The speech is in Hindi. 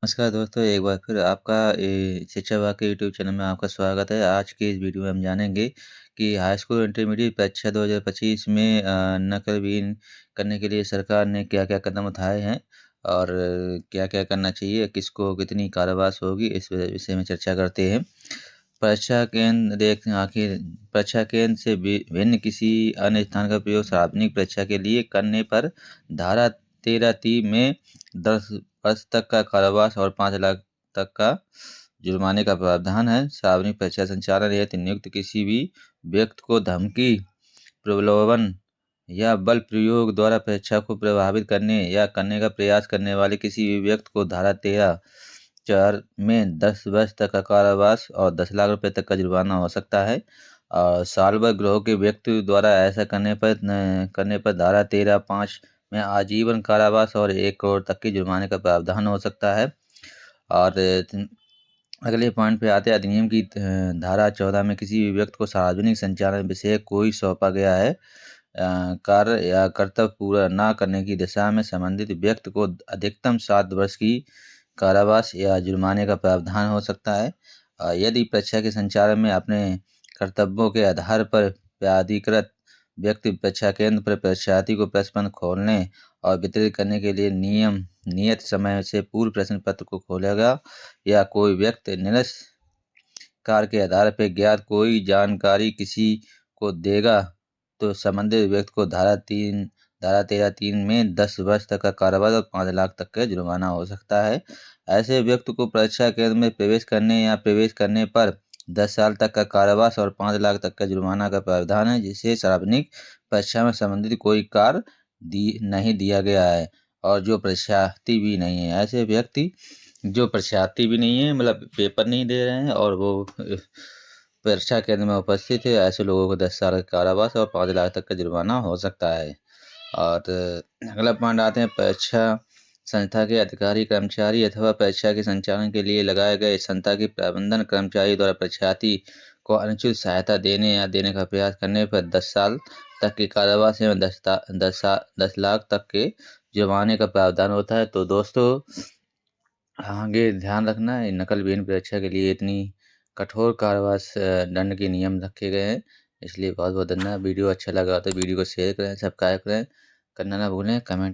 नमस्कार दोस्तों, एक बार फिर आपका शिक्षा विभाग के यूट्यूब चैनल में आपका स्वागत है। आज की इस वीडियो में हम जानेंगे कि हाई स्कूल इंटरमीडिएट परीक्षा 2025 में नकलविहीन करने के लिए सरकार ने क्या-क्या कदम उठाए हैं और क्या-क्या करना चाहिए, किसको कितनी कारावास होगी, इस विषय में चर्चा करते हैं। परीक्षा केंद्र आखिर परीक्षा केंद्र से भिन्न किसी अन्य स्थान का प्रयोग सार्वजनिक परीक्षा के लिए करने पर धारा 13(3) में 10 वर्ष तक का कारावास और 5 लाख तक का जुर्माने का प्रावधान है। सार्वजनिक परीक्षा संचालन हेतु नियुक्त किसी भी व्यक्ति को धमकी, प्रलोभन या बल प्रयोग द्वारा परीक्षा को प्रभावित करने या करने का प्रयास करने वाले किसी भी व्यक्ति को धारा 13(4) में 10 वर्ष तक का कारावास और 10 लाख रुपए तक का जुर्माना हो सकता है। और साल भर गिरोह के व्यक्ति द्वारा ऐसा करने पर धारा 13(5) में आजीवन कारावास और 1 करोड़ तक के जुर्माने का प्रावधान हो सकता है। और अगले पॉइंट पे आते हैं। अधिनियम की धारा 14 में किसी भी व्यक्ति को सार्वजनिक संचालन विषय कोई सौंपा गया है कार्य या कर्तव्य पूरा न करने की दिशा में संबंधित व्यक्ति को अधिकतम 7 वर्ष की कारावास या जुर्माने का प्रावधान हो सकता है। यदि परीक्षा के संचालन में अपने कर्तव्यों के आधार पर प्राधिकृत व्यक्ति परीक्षा केंद्र पर परीक्षार्थी को प्रश्न पत्र खोलने और वितरित करने के लिए नियत समय से पूर्व प्रश्न पत्र को खोलेगा या कोई व्यक्ति निरस्कार के आधार पर ज्ञात कोई जानकारी किसी को देगा तो संबंधित व्यक्ति को धारा 13(3) में 10 वर्ष तक का कारावास और 5 लाख तक का जुर्माना हो सकता है। ऐसे व्यक्ति को परीक्षा केंद्र में प्रवेश करने या प्रवेश करने पर 10 साल तक का कारावास और 5 लाख तक का जुर्माना का प्रावधान है, जिसे सार्वजनिक परीक्षा में संबंधित कोई कार्य नहीं दिया गया है और जो परीक्षार्थी भी नहीं है। ऐसे व्यक्ति जो परीक्षार्थी भी नहीं है, मतलब पेपर नहीं दे रहे हैं और वो परीक्षा केंद्र में उपस्थित है, ऐसे लोगों को 10 साल का कारावास और 5 लाख तक का जुर्माना हो सकता है। और अगला पॉइंट आते हैं। परीक्षा संस्था के अधिकारी कर्मचारी अथवा परीक्षा के संचालन के लिए लगाए गए संस्था के प्रबंधन कर्मचारी द्वारा परीक्षार्थी को अनुचित सहायता देने या देने का प्रयास करने पर 10 साल तक के कारावास एवं 10 लाख तक के जुर्माने का प्रावधान होता है। तो दोस्तों, आगे ध्यान रखना है, नकलविहीन परीक्षा के लिए इतनी कठोर कारावास दंड के नियम रखे गए हैं। इसलिए बहुत बहुत धन्यवाद। वीडियो अच्छा लगा तो वीडियो को शेयर करें, सब्सक्राइब करें, करना ना भूलें, कमेंट